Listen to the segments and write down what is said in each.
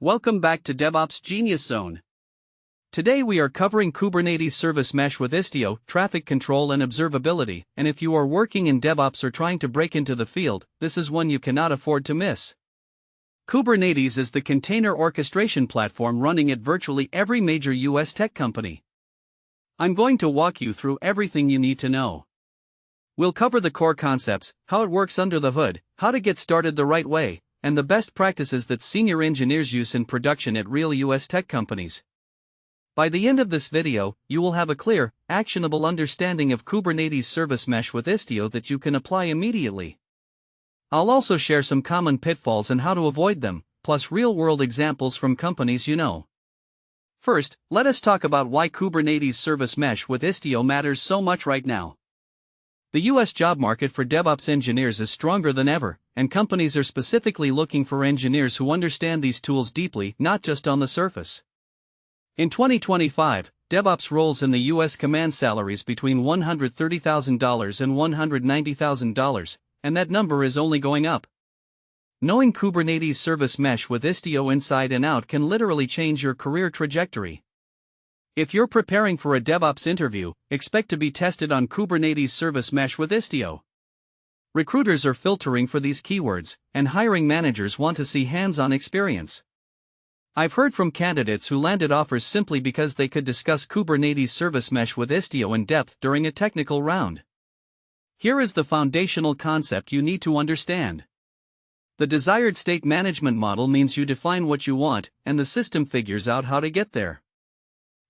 Welcome back to DevOps Genius Zone. Today we are covering Kubernetes Service Mesh with Istio, traffic control and observability, and if you are working in DevOps or trying to break into the field, this is one you cannot afford to miss. Kubernetes is the container orchestration platform running at virtually every major US tech company. I'm going to walk you through everything you need to know. We'll cover the core concepts, how it works under the hood, how to get started the right way, and the best practices that senior engineers use in production at real US tech companies. By the end of this video, you will have a clear, actionable understanding of Kubernetes Service Mesh with Istio that you can apply immediately. I'll also share some common pitfalls and how to avoid them, plus real-world examples from companies you know. First, let us talk about why Kubernetes Service Mesh with Istio matters so much right now. The US job market for DevOps engineers is stronger than ever, and companies are specifically looking for engineers who understand these tools deeply, not just on the surface. In 2025, DevOps roles in the US command salaries between $130,000 and $190,000, and that number is only going up. Knowing Kubernetes Service Mesh with Istio inside and out can literally change your career trajectory. If you're preparing for a DevOps interview, expect to be tested on Kubernetes Service Mesh with Istio. Recruiters are filtering for these keywords, and hiring managers want to see hands-on experience. I've heard from candidates who landed offers simply because they could discuss Kubernetes Service Mesh with Istio in depth during a technical round. Here is the foundational concept you need to understand. The desired state management model means you define what you want, and the system figures out how to get there.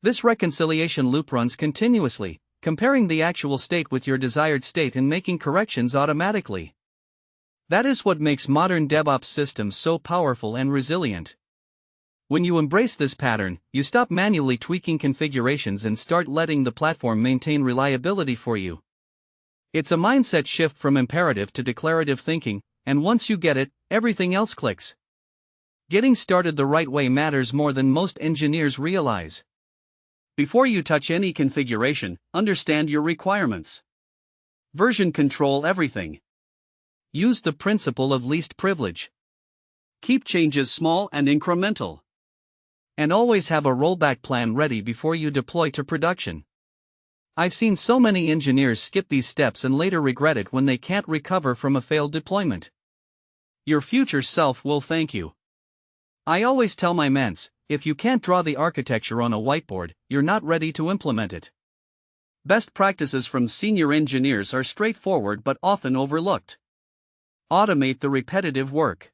This reconciliation loop runs continuously, comparing the actual state with your desired state and making corrections automatically. That is what makes modern DevOps systems so powerful and resilient. When you embrace this pattern, you stop manually tweaking configurations and start letting the platform maintain reliability for you. It's a mindset shift from imperative to declarative thinking, and once you get it, everything else clicks. Getting started the right way matters more than most engineers realize. Before you touch any configuration, understand your requirements. Version control everything. Use the principle of least privilege. Keep changes small and incremental. And always have a rollback plan ready before you deploy to production. I've seen so many engineers skip these steps and later regret it when they can't recover from a failed deployment. Your future self will thank you. I always tell my ments, if you can't draw the architecture on a whiteboard, you're not ready to implement it. Best practices from senior engineers are straightforward but often overlooked. Automate the repetitive work.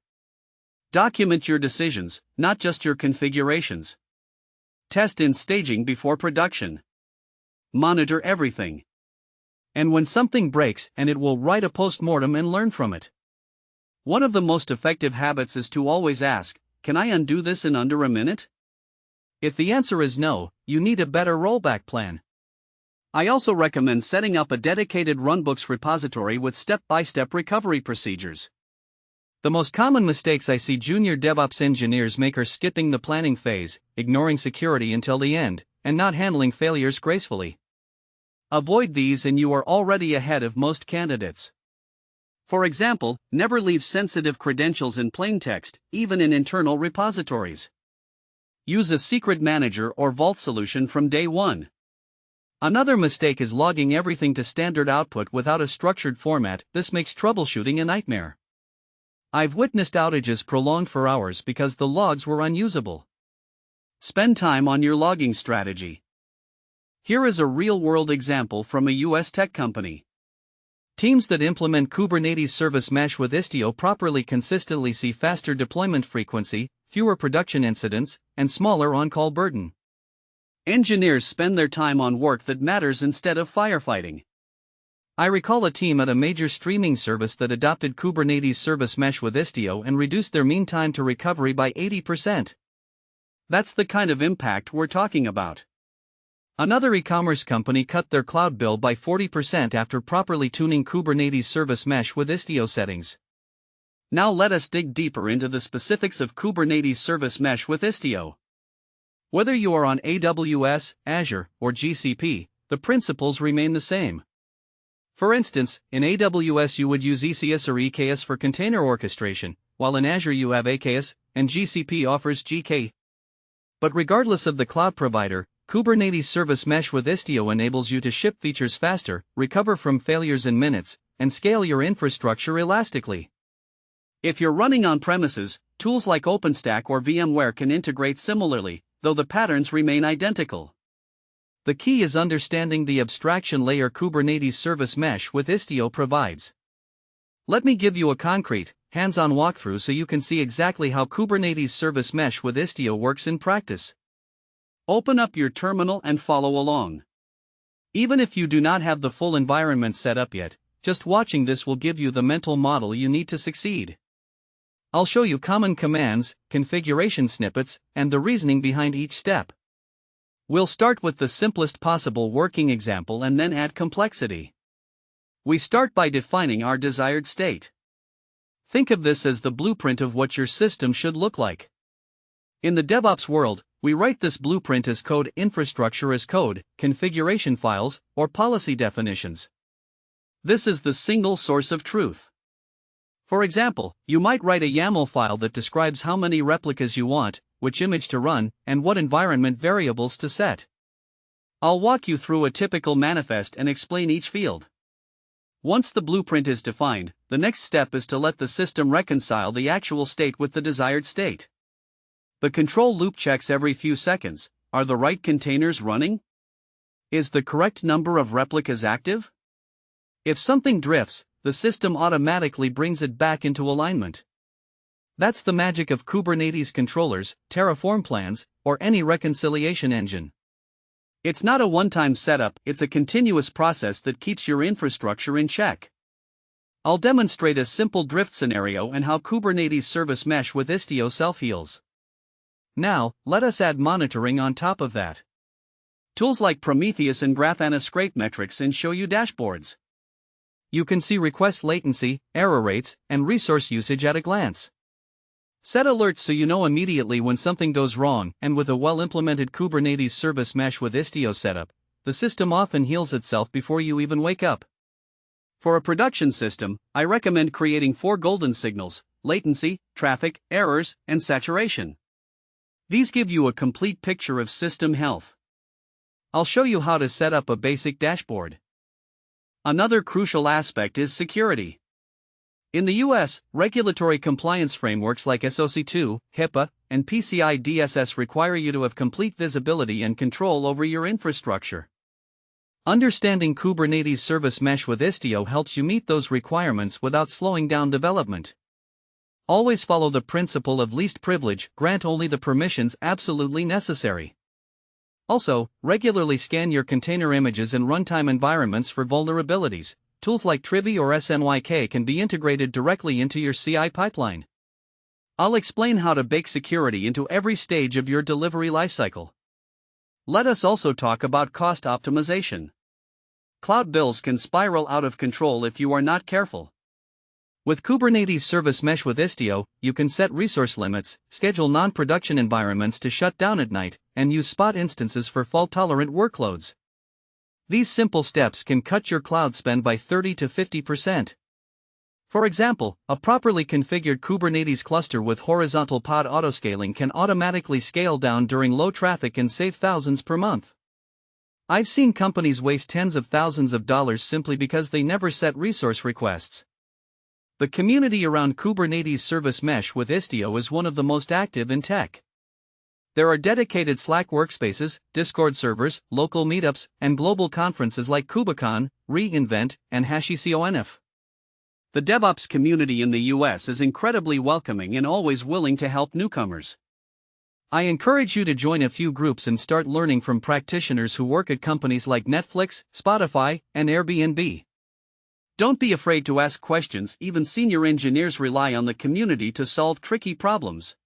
Document your decisions, not just your configurations. Test in staging before production. Monitor everything. And when something breaks, and it will write a postmortem and learn from it. One of the most effective habits is to always ask, can I undo this in under a minute? If the answer is no, you need a better rollback plan. I also recommend setting up a dedicated runbooks repository with step-by-step recovery procedures. The most common mistakes I see junior DevOps engineers make are skipping the planning phase, ignoring security until the end, and not handling failures gracefully. Avoid these and you are already ahead of most candidates. For example, never leave sensitive credentials in plain text, even in internal repositories. Use a secret manager or vault solution from day one. Another mistake is logging everything to standard output without a structured format. This makes troubleshooting a nightmare. I've witnessed outages prolonged for hours because the logs were unusable. Spend time on your logging strategy. Here is a real-world example from a US tech company. Teams that implement Kubernetes Service Mesh with Istio properly consistently see faster deployment frequency, fewer production incidents, and smaller on-call burden. Engineers spend their time on work that matters instead of firefighting. I recall a team at a major streaming service that adopted Kubernetes Service Mesh with Istio and reduced their mean time to recovery by 80%. That's the kind of impact we're talking about. Another e-commerce company cut their cloud bill by 40% after properly tuning Kubernetes Service Mesh with Istio settings. Now let us dig deeper into the specifics of Kubernetes Service Mesh with Istio. Whether you are on AWS, Azure, or GCP, the principles remain the same. For instance, in AWS you would use ECS or EKS for container orchestration, while in Azure you have AKS, and GCP offers GK. But regardless of the cloud provider, Kubernetes Service Mesh with Istio enables you to ship features faster, recover from failures in minutes, and scale your infrastructure elastically. If you're running on premises, tools like OpenStack or VMware can integrate similarly, though the patterns remain identical. The key is understanding the abstraction layer Kubernetes Service Mesh with Istio provides. Let me give you a concrete, hands-on walkthrough so you can see exactly how Kubernetes Service Mesh with Istio works in practice. Open up your terminal and follow along. Even if you do not have the full environment set up yet, just watching this will give you the mental model you need to succeed. I'll show you common commands, configuration snippets, and the reasoning behind each step. We'll start with the simplest possible working example and then add complexity. We start by defining our desired state. Think of this as the blueprint of what your system should look like. In the DevOps world, we write this blueprint as code, infrastructure as code, configuration files, or policy definitions. This is the single source of truth. For example, you might write a YAML file that describes how many replicas you want, which image to run, and what environment variables to set. I'll walk you through a typical manifest and explain each field. Once the blueprint is defined, the next step is to let the system reconcile the actual state with the desired state. The control loop checks every few seconds. Are the right containers running? Is the correct number of replicas active? If something drifts, the system automatically brings it back into alignment. That's the magic of Kubernetes controllers, Terraform plans, or any reconciliation engine. It's not a one-time setup, it's a continuous process that keeps your infrastructure in check. I'll demonstrate a simple drift scenario and how Kubernetes Service Mesh with Istio self-heals. Now, let us add monitoring on top of that. Tools like Prometheus and Grafana scrape metrics and show you dashboards. You can see request latency, error rates, and resource usage at a glance. Set alerts so you know immediately when something goes wrong, and with a well-implemented Kubernetes Service Mesh with Istio setup, the system often heals itself before you even wake up. For a production system, I recommend creating 4 golden signals: latency, traffic, errors, and saturation. These give you a complete picture of system health. I'll show you how to set up a basic dashboard. Another crucial aspect is security. In the US, regulatory compliance frameworks like SOC 2, HIPAA, and PCI DSS require you to have complete visibility and control over your infrastructure. Understanding Kubernetes Service Mesh with Istio helps you meet those requirements without slowing down development. Always follow the principle of least privilege, grant only the permissions absolutely necessary. Also, regularly scan your container images and runtime environments for vulnerabilities. Tools like Trivy or SNYK can be integrated directly into your CI pipeline. I'll explain how to bake security into every stage of your delivery lifecycle. Let us also talk about cost optimization. Cloud bills can spiral out of control if you are not careful. With Kubernetes Service Mesh with Istio, you can set resource limits, schedule non-production environments to shut down at night, and use spot instances for fault-tolerant workloads. These simple steps can cut your cloud spend by 30 to 50%. For example, a properly configured Kubernetes cluster with horizontal pod autoscaling can automatically scale down during low traffic and save thousands per month. I've seen companies waste tens of thousands of dollars simply because they never set resource requests. The community around Kubernetes Service Mesh with Istio is one of the most active in tech. There are dedicated Slack workspaces, Discord servers, local meetups, and global conferences like KubeCon, reInvent, and HashiConf. The DevOps community in the US is incredibly welcoming and always willing to help newcomers. I encourage you to join a few groups and start learning from practitioners who work at companies like Netflix, Spotify, and Airbnb. Don't be afraid to ask questions, even senior engineers rely on the community to solve tricky problems.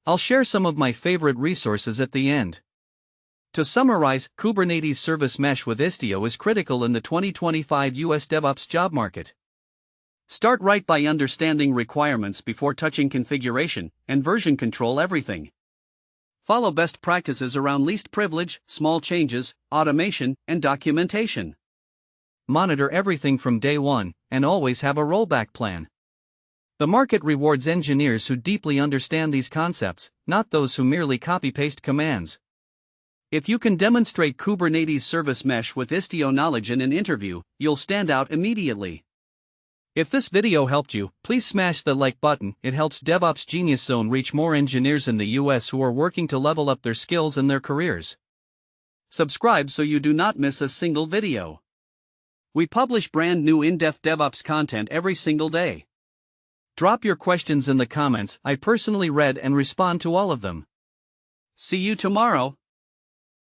I'll share some of my favorite resources at the end. To summarize, Kubernetes Service Mesh with Istio is critical in the 2025 US DevOps job market. Start right by understanding requirements before touching configuration and version control everything. Follow best practices around least privilege, small changes, automation, and documentation. Monitor everything from day one, and always have a rollback plan. The market rewards engineers who deeply understand these concepts, not those who merely copy-paste commands. If you can demonstrate Kubernetes service mesh with Istio knowledge in an interview, you'll stand out immediately. If this video helped you, please smash the like button. It helps DevOps Genius Zone reach more engineers in the US who are working to level up their skills and their careers. Subscribe so you do not miss a single video. We publish brand new in-depth DevOps content every single day. Drop your questions in the comments. I personally read and respond to all of them. See you tomorrow.